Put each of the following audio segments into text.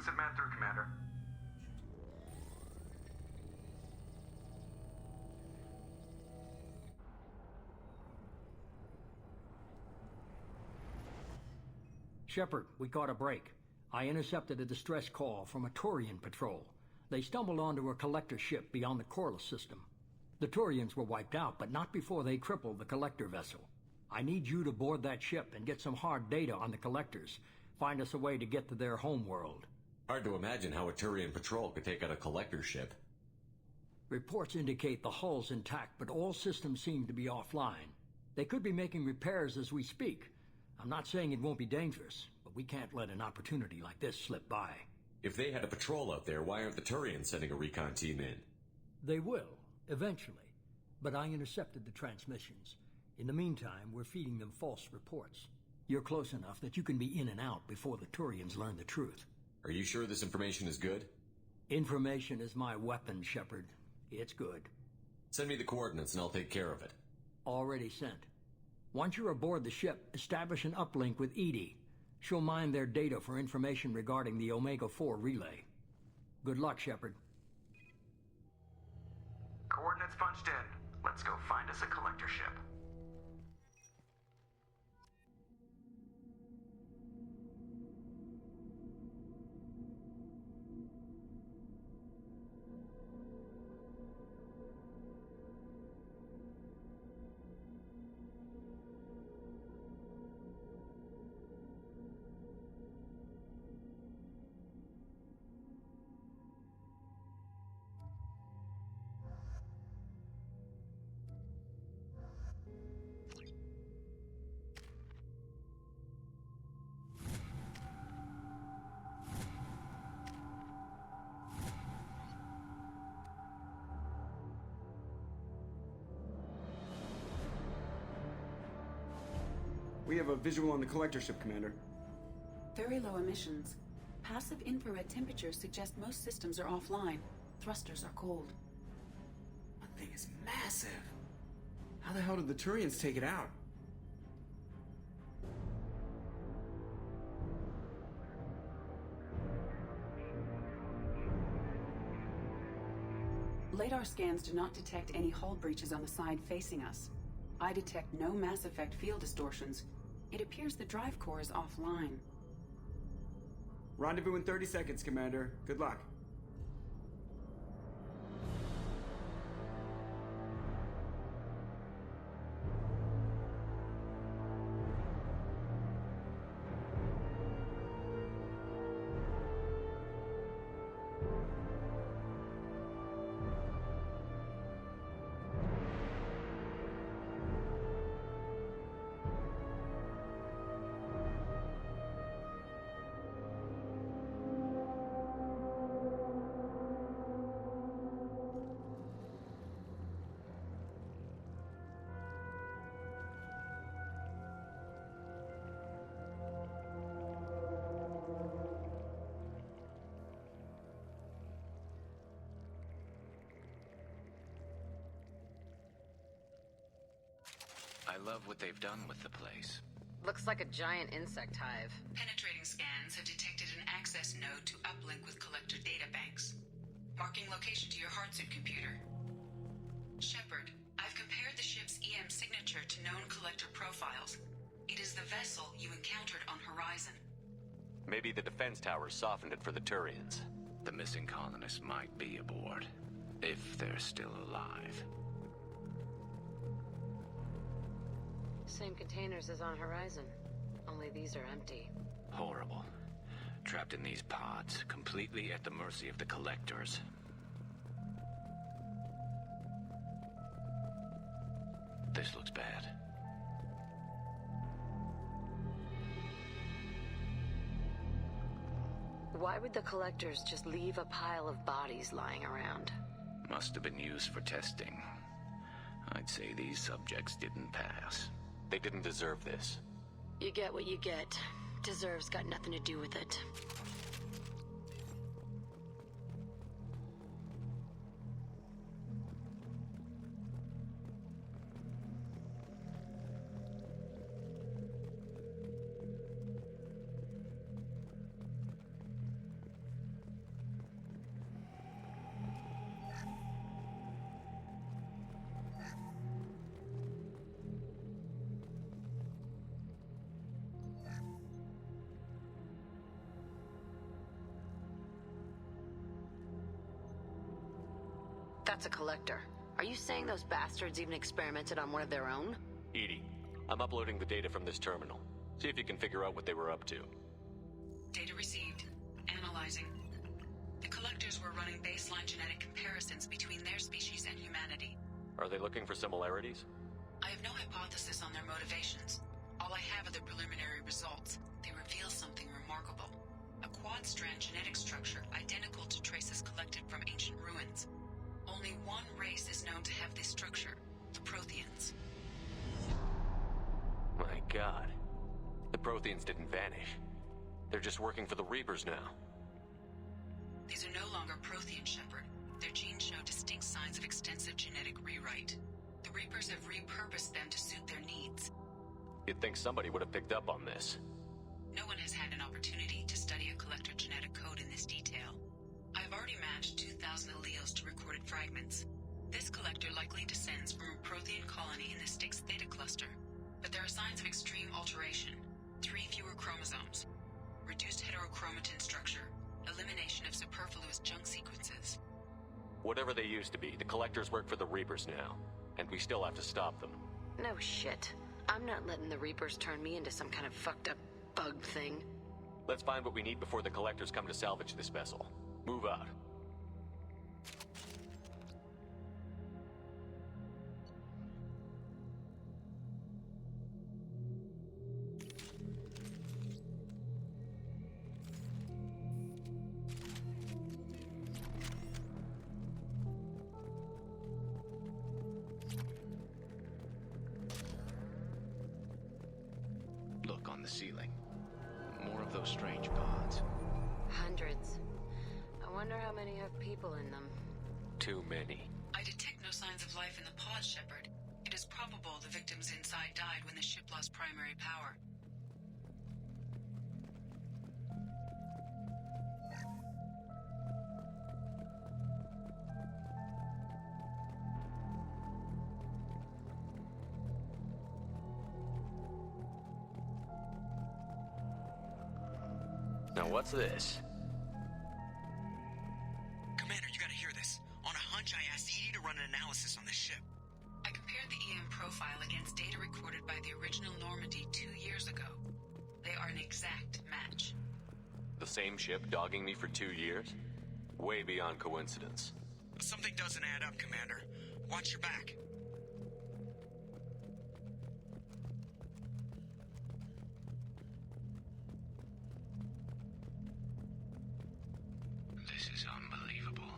Lucid Man through, Commander. Shepard, we caught a break. I intercepted a distress call from a Turian patrol. They stumbled onto a collector ship beyond the Corliss system. The Turians were wiped out, but not before they crippled the collector vessel. I need you to board that ship and get some hard data on the collectors. Find us a way to get to their homeworld. Hard to imagine how a Turian patrol could take out a collector ship. Reports indicate the hull's intact, but all systems seem to be offline. They could be making repairs as we speak. I'm not saying it won't be dangerous, but we can't let an opportunity like this slip by. If they had a patrol out there, why aren't the Turians sending a recon team in? They will, eventually. But I intercepted the transmissions. In the meantime, we're feeding them false reports. You're close enough that you can be in and out before the Turians learn the truth. Are you sure this information is good? Information is my weapon, Shepard. It's good. Send me the coordinates and I'll take care of it. Already sent. Once you're aboard the ship, establish an uplink with EDI. She'll mine their data for information regarding the Omega-4 relay. Good luck, Shepard. Coordinates punched in. Let's go find us a collector ship. We have a visual on the collector ship, Commander. Very low emissions. Passive infrared temperatures suggest most systems are offline. Thrusters are cold. That thing is massive. How the hell did the Turians take it out? Radar scans do not detect any hull breaches on the side facing us. I detect no Mass Effect field distortions. It appears the drive core is offline. Rendezvous in 30 seconds, Commander. Good luck. I love what they've done with the place. Looks like a giant insect hive. Penetrating scans have detected an access node to uplink with collector databanks. Marking location to your hardsuit computer. Shepard, I've compared the ship's EM signature to known collector profiles. It is the vessel you encountered on Horizon. Maybe the defense towers softened it for the Turians. The missing colonists might be aboard, if they're still alive. Same containers as on Horizon, only these are empty. Horrible. Trapped in these pods, completely at the mercy of the collectors. This looks bad. Why would the collectors just leave a pile of bodies lying around? Must have been used for testing. I'd say these subjects didn't pass. They didn't deserve this. You get what you get. Deserve's got nothing to do with it. That's a collector. Are you saying those bastards even experimented on one of their own? EDI, I'm uploading the data from this terminal. See if you can figure out what they were up to. Data received. Analyzing. The collectors were running baseline genetic comparisons between their species and humanity. Are they looking for similarities? I have no hypothesis on their motivations. All I have are the preliminary results. They reveal something remarkable. A quad-strand genetic structure identical to traces collected from ancient ruins. Only one race is known to have this structure, the Protheans. My god. The Protheans didn't vanish. They're just working for the Reapers now. These are no longer Prothean, Shepard. Their genes show distinct signs of extensive genetic rewrite. The Reapers have repurposed them to suit their needs. You'd think somebody would have picked up on this. No one has had an opportunity to study a collector genetic code in this detail. I've already matched 2,000 alleles to recorded fragments. This collector likely descends from a Prothean colony in the Styx Theta cluster. But there are signs of extreme alteration. 3 fewer chromosomes. Reduced heterochromatin structure. Elimination of superfluous junk sequences. Whatever they used to be, the Collectors work for the Reapers now. And we still have to stop them. No shit. I'm not letting the Reapers turn me into some kind of fucked up bug thing. Let's find what we need before the Collectors come to salvage this vessel. Move out. Look on the ceiling. More of those strange pods. Hundreds. I wonder how many have people in them. Too many. I detect no signs of life in the pod, Shepard. It is probable the victims inside died when the ship lost primary power. Now what's this? Commander, you gotta hear this. On a hunch, I asked EDI to run an analysis on this ship. I compared the EM profile against data recorded by the original Normandy 2 years ago. They are an exact match. The same ship dogging me for 2 years? Way beyond coincidence. Something doesn't add up, Commander. Watch your back. This is unbelievable.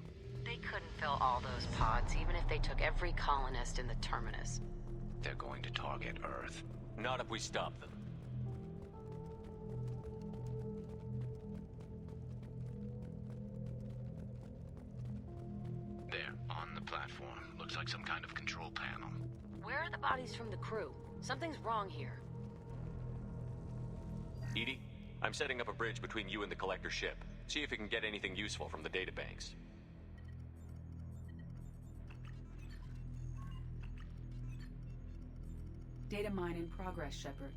They couldn't fill all those pods, even if they took every colonist in the terminus. They're going to target Earth. Not if we stop them. There, on the platform. Looks like some kind of control panel. Where are the bodies from the crew? Something's wrong here. EDI, I'm setting up a bridge between you and the Collector ship. See if you can get anything useful from the databanks. Data mine in progress, Shepard.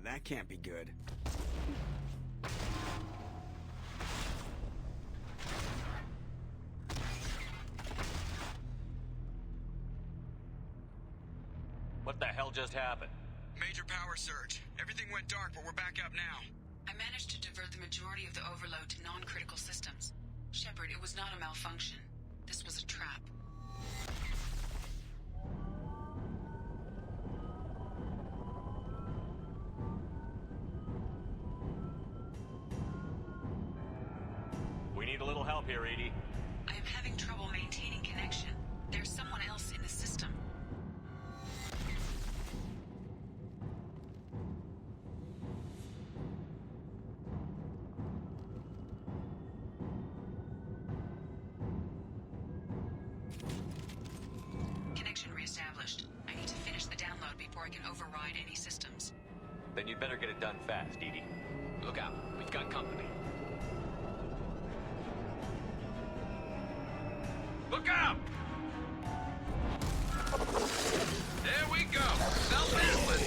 That can't be good. What the hell just happened? Major power surge. Everything went dark, but we're back up now. I managed to divert the majority of the overload to non-critical systems. Shepard, it was not a malfunction. This was a trap. We need a little help here, EDI. I am having trouble maintaining connection. There's someone else in the system. Connection reestablished. I need to finish the download before I can override any systems. Then you'd better get it done fast, EDI. Look out, we've got company. Look out! There we go! Self-analysis!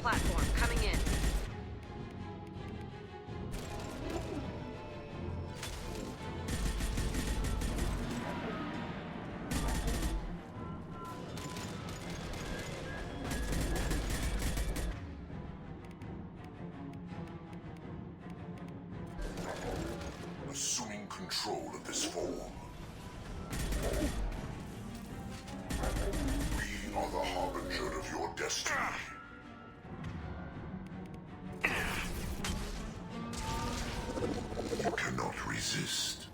platform, coming in. Assuming control of this form. We are the harbinger of your destiny. You cannot resist.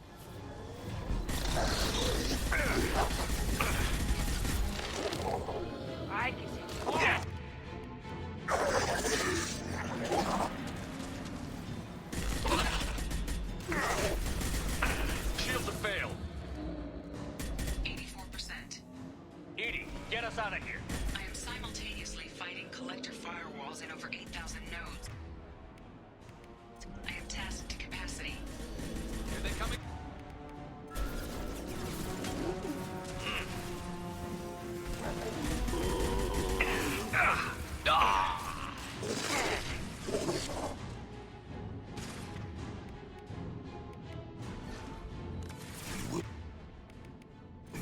I can see. Shields have failed. 84%. EDI, get us out of here. I am simultaneously fighting collector firewalls in over 8,000 nodes. I am tasked to capacity. Here they coming.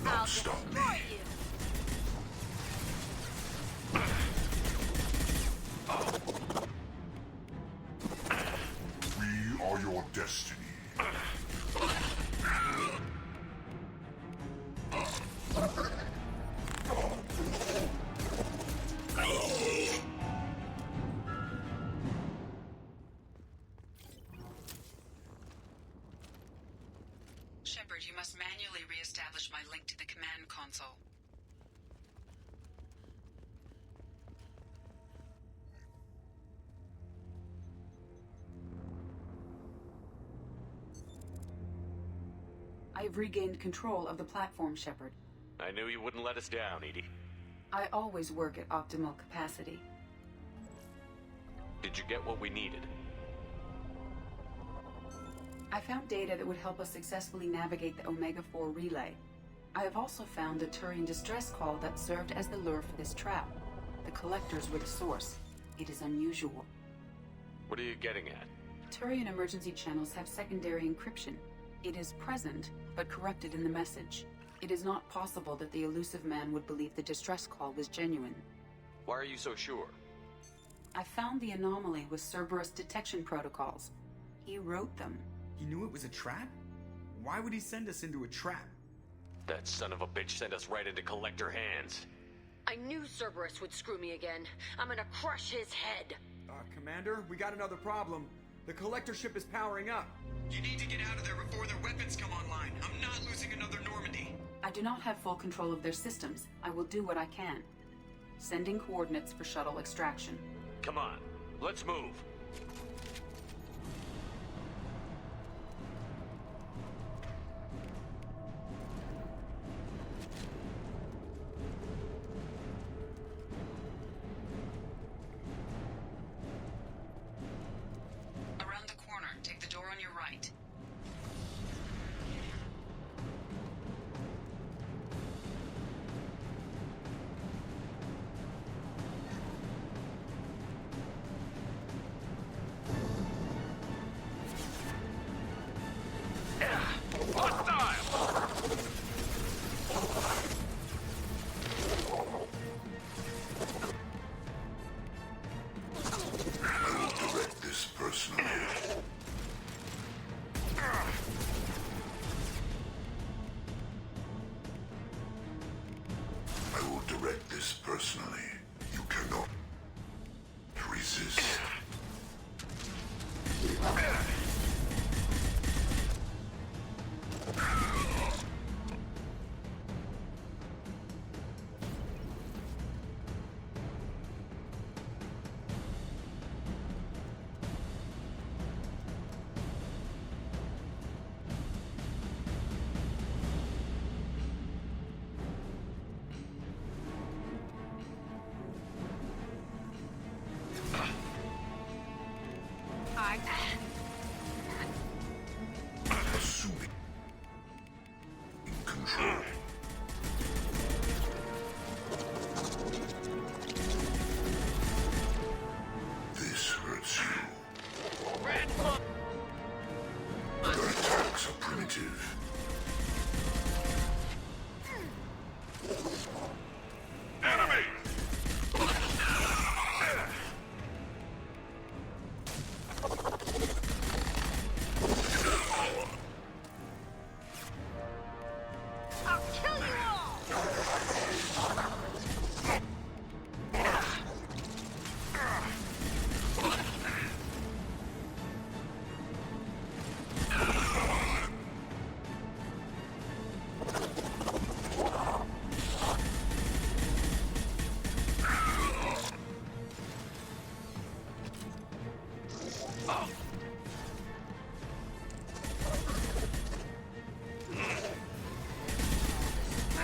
Not stop me. We are your destiny. Shepard, you must manually re-establish my link to the command console. I've regained control of the platform, Shepard. I knew you wouldn't let us down, EDI. I always work at optimal capacity. Did you get what we needed? I found data that would help us successfully navigate the Omega-4 relay. I have also found a Turian distress call that served as the lure for this trap. The collectors were the source. It is unusual. What are you getting at? Turian emergency channels have secondary encryption. It is present, but corrupted in the message. It is not possible that the elusive man would believe the distress call was genuine. Why are you so sure? I found the anomaly with Cerberus detection protocols. He wrote them. He knew it was a trap? Why would he send us into a trap? That son of a bitch sent us right into collector hands. I knew Cerberus would screw me again. I'm gonna crush his head. Commander, we got another problem. The collector ship is powering up. You need to get out of there before their weapons come online. I'm not losing another Normandy. I do not have full control of their systems. I will do what I can. Sending coordinates for shuttle extraction. Come on, let's move. Around the corner, take the door on your right.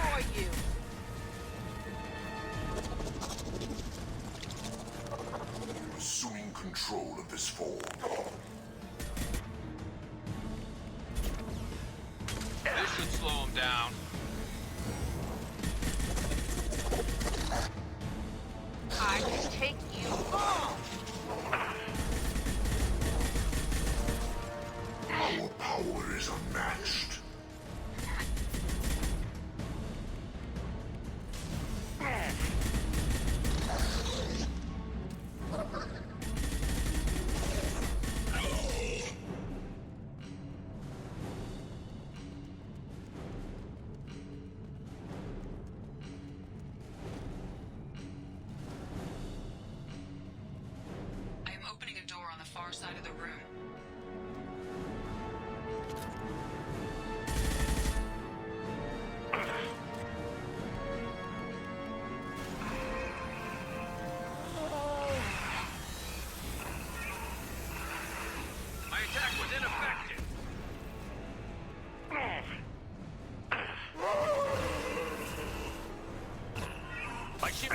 Destroy you. I'm assuming control of this form. This should slow him down. I can take you on. Our power is unmatched. I am opening a door on the far side of the room. My attack was ineffective. My ship.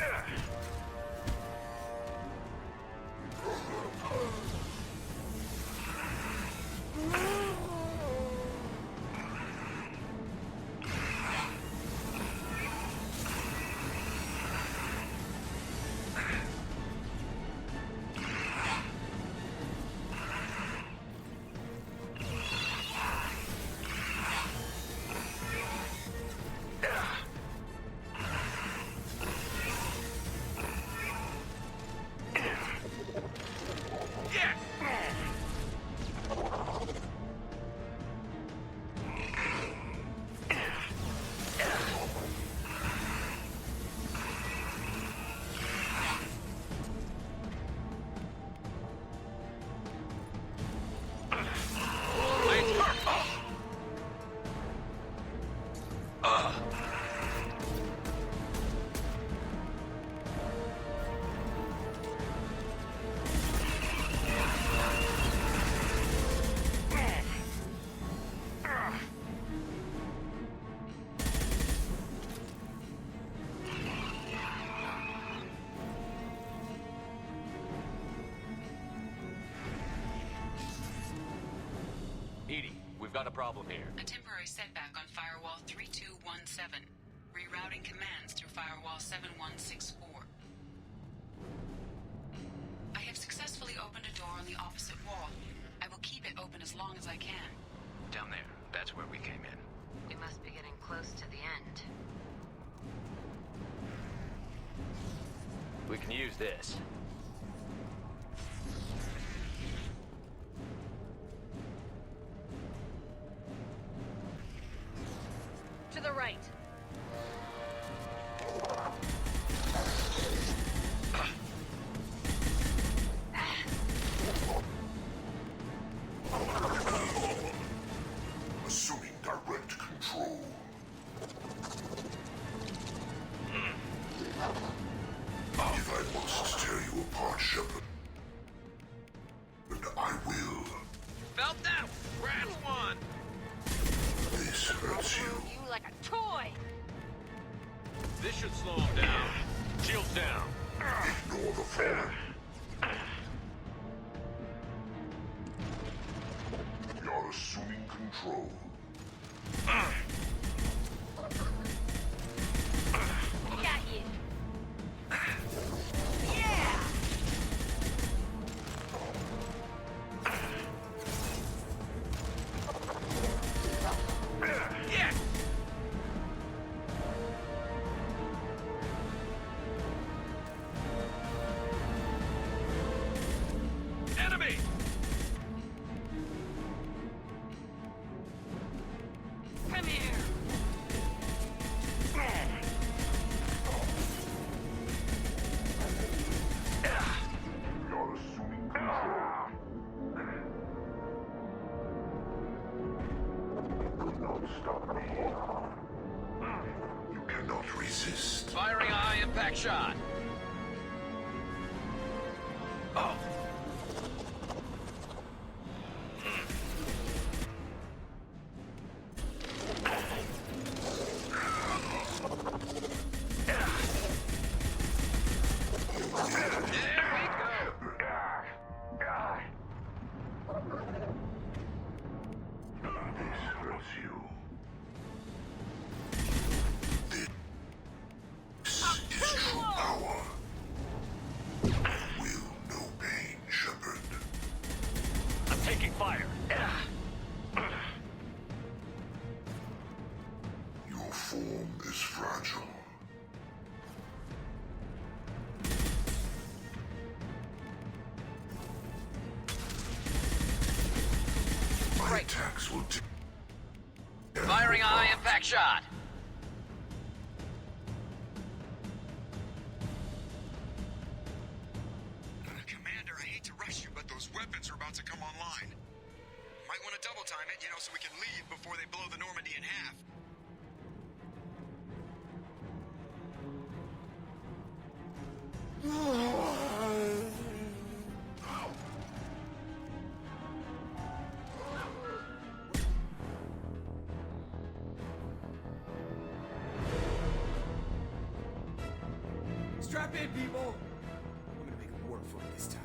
Edie, we've got a problem here. A temporary setback on Firewall 3217. Rerouting commands through Firewall 7164. I have successfully opened a door on the opposite wall. I will keep it open as long as I can. Down there. That's where we came in. We must be getting close to the end. We can use this. To the right. Assuming direct control. If I must tear you apart, Shepard, and I will. Felt that? Grab one. This hurts you. You like a toy. This should slow him down. Shields down. Ignore the fallen. You're assuming control. Got you. Yeah. Yeah. Enemy. Come here. You're assuming control. You could not stop me. You cannot resist. Firing a high impact shot. Oh. fire! Your form is fragile. My attacks will Firing a high impact shot! Commander, I hate to rush you, but those weapons are about to come online. Might want to double time it, so we can leave before they blow the Normandy in half. Strap in, people! I'm gonna make it work for it this time.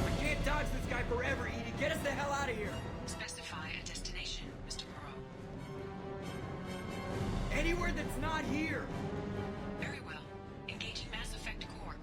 I can't dodge this guy forever, Edie. Get us the hell out of here! Specify a destination, Mr. Moreau. Anywhere that's not here! Very well. Engaging Mass Effect Core.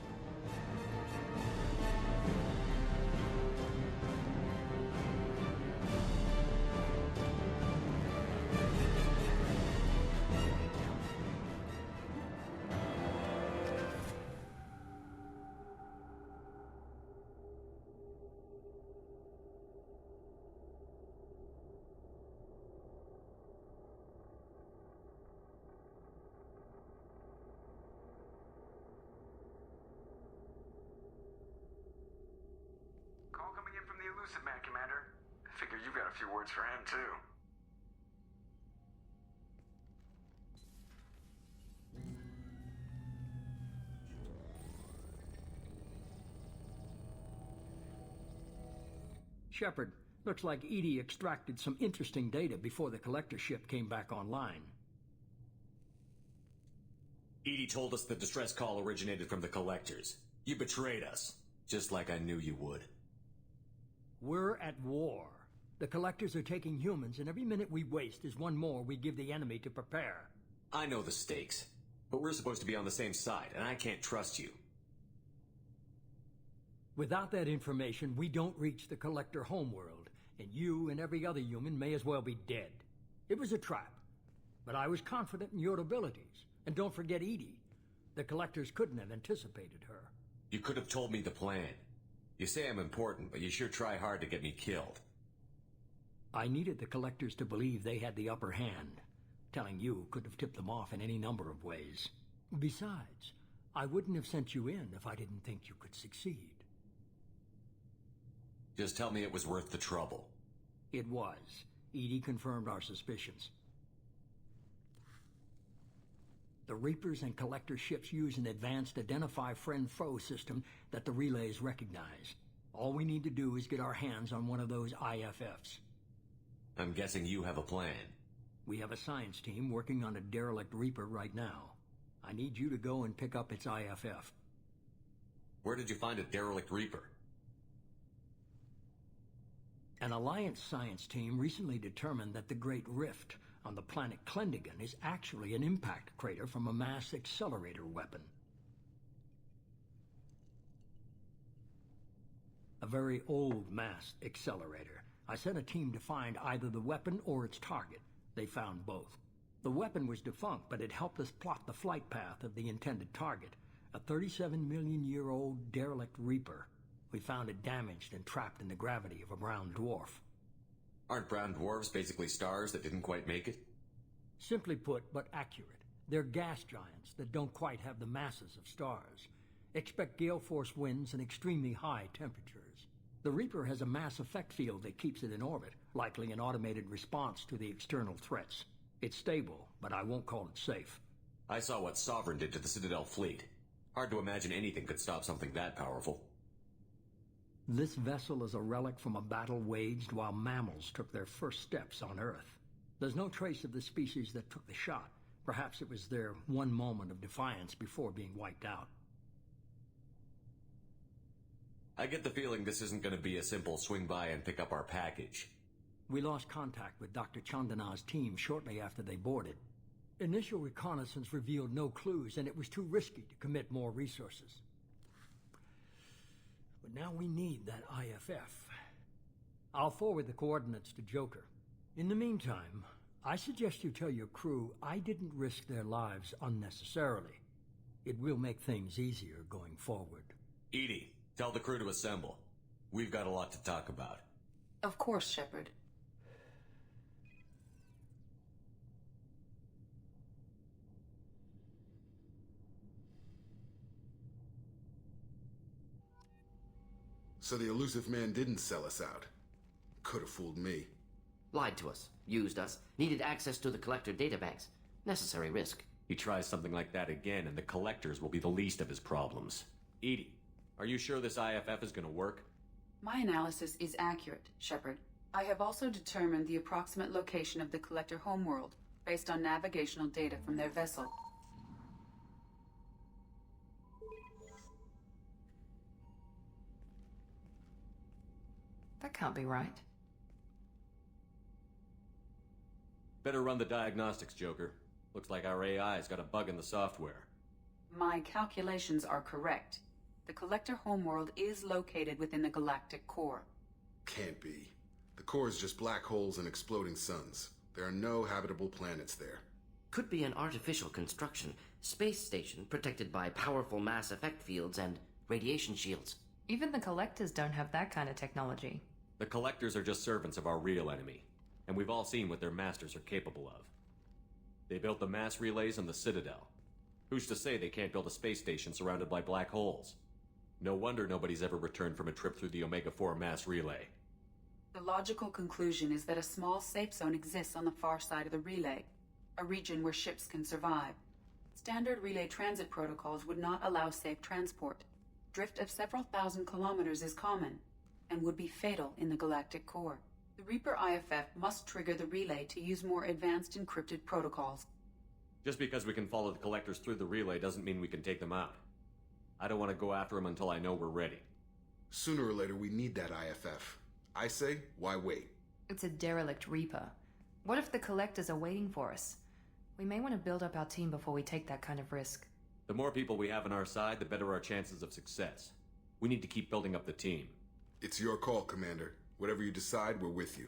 Call coming in from the Elusive Man, Commander. Figure you've got a few words for him, too. Shepard, looks like EDI extracted some interesting data before the collector ship came back online. EDI told us the distress call originated from the collectors. You betrayed us, just like I knew you would. We're at war. The collectors are taking humans, and every minute we waste is one more we give the enemy to prepare. I know the stakes, but we're supposed to be on the same side, and I can't trust you. Without that information, we don't reach the collector homeworld, and you and every other human may as well be dead. It was a trap, but I was confident in your abilities. And don't forget EDI. The collectors couldn't have anticipated her. You could have told me the plan. You say I'm important, but you sure try hard to get me killed. I needed the collectors to believe they had the upper hand. Telling you could have tipped them off in any number of ways. Besides, I wouldn't have sent you in if I didn't think you could succeed. Just tell me it was worth the trouble. It was. EDI confirmed our suspicions. The Reapers and Collector ships use an advanced Identify Friend-Foe system that the relays recognize. All we need to do is get our hands on one of those IFFs. I'm guessing you have a plan. We have a science team working on a derelict Reaper right now. I need you to go and pick up its IFF. Where did you find a derelict Reaper? An Alliance science team recently determined that the Great Rift on the planet Klendigan is actually an impact crater from a mass accelerator weapon. A very old mass accelerator. I sent a team to find either the weapon or its target. They found both. The weapon was defunct, but it helped us plot the flight path of the intended target, a 37-million-year-old derelict Reaper. We found it damaged and trapped in the gravity of a brown dwarf. Aren't brown dwarfs basically stars that didn't quite make it? Simply put, but accurate. They're gas giants that don't quite have the masses of stars. Expect gale force winds and extremely high temperatures. The Reaper has a mass effect field that keeps it in orbit, likely an automated response to the external threats. It's stable, but I won't call it safe. I saw what Sovereign did to the Citadel fleet. Hard to imagine anything could stop something that powerful. This vessel is a relic from a battle waged while mammals took their first steps on Earth. There's no trace of the species that took the shot. Perhaps it was their one moment of defiance before being wiped out. I get the feeling this isn't going to be a simple swing by and pick up our package. We lost contact with Dr. Chandana's team shortly after they boarded. Initial reconnaissance revealed no clues, and it was too risky to commit more resources. But now we need that IFF. I'll forward the coordinates to Joker. In the meantime, I suggest you tell your crew I didn't risk their lives unnecessarily. It will make things easier going forward. EDI, tell the crew to assemble. We've got a lot to talk about. Of course, Shepard. So the elusive man didn't sell us out. Could have fooled me. Lied to us, used us, needed access to the Collector databanks. Necessary risk. He tries something like that again, and the Collectors will be the least of his problems. EDI, are you sure this IFF is gonna work? My analysis is accurate, Shepard. I have also determined the approximate location of the Collector homeworld, based on navigational data from their vessel. That can't be right. Better run the diagnostics, Joker. Looks like our AI's got a bug in the software. My calculations are correct. The Collector homeworld is located within the galactic core. Can't be. The core is just black holes and exploding suns. There are no habitable planets there. Could be an artificial construction. Space station protected by powerful mass effect fields and radiation shields. Even the Collectors don't have that kind of technology. The Collectors are just servants of our real enemy, and we've all seen what their masters are capable of. They built the mass relays and the Citadel. Who's to say they can't build a space station surrounded by black holes? No wonder nobody's ever returned from a trip through the Omega-4 mass relay. The logical conclusion is that a small safe zone exists on the far side of the relay, a region where ships can survive. Standard relay transit protocols would not allow safe transport. Drift of several thousand kilometers is common, and would be fatal in the galactic core. The Reaper IFF must trigger the relay to use more advanced encrypted protocols. Just because we can follow the Collectors through the relay doesn't mean we can take them out. I don't want to go after them until I know we're ready. Sooner or later, we need that IFF. I say, why wait? It's a derelict Reaper. What if the Collectors are waiting for us? We may want to build up our team before we take that kind of risk. The more people we have on our side, the better our chances of success. We need to keep building up the team. It's your call, Commander. Whatever you decide, we're with you.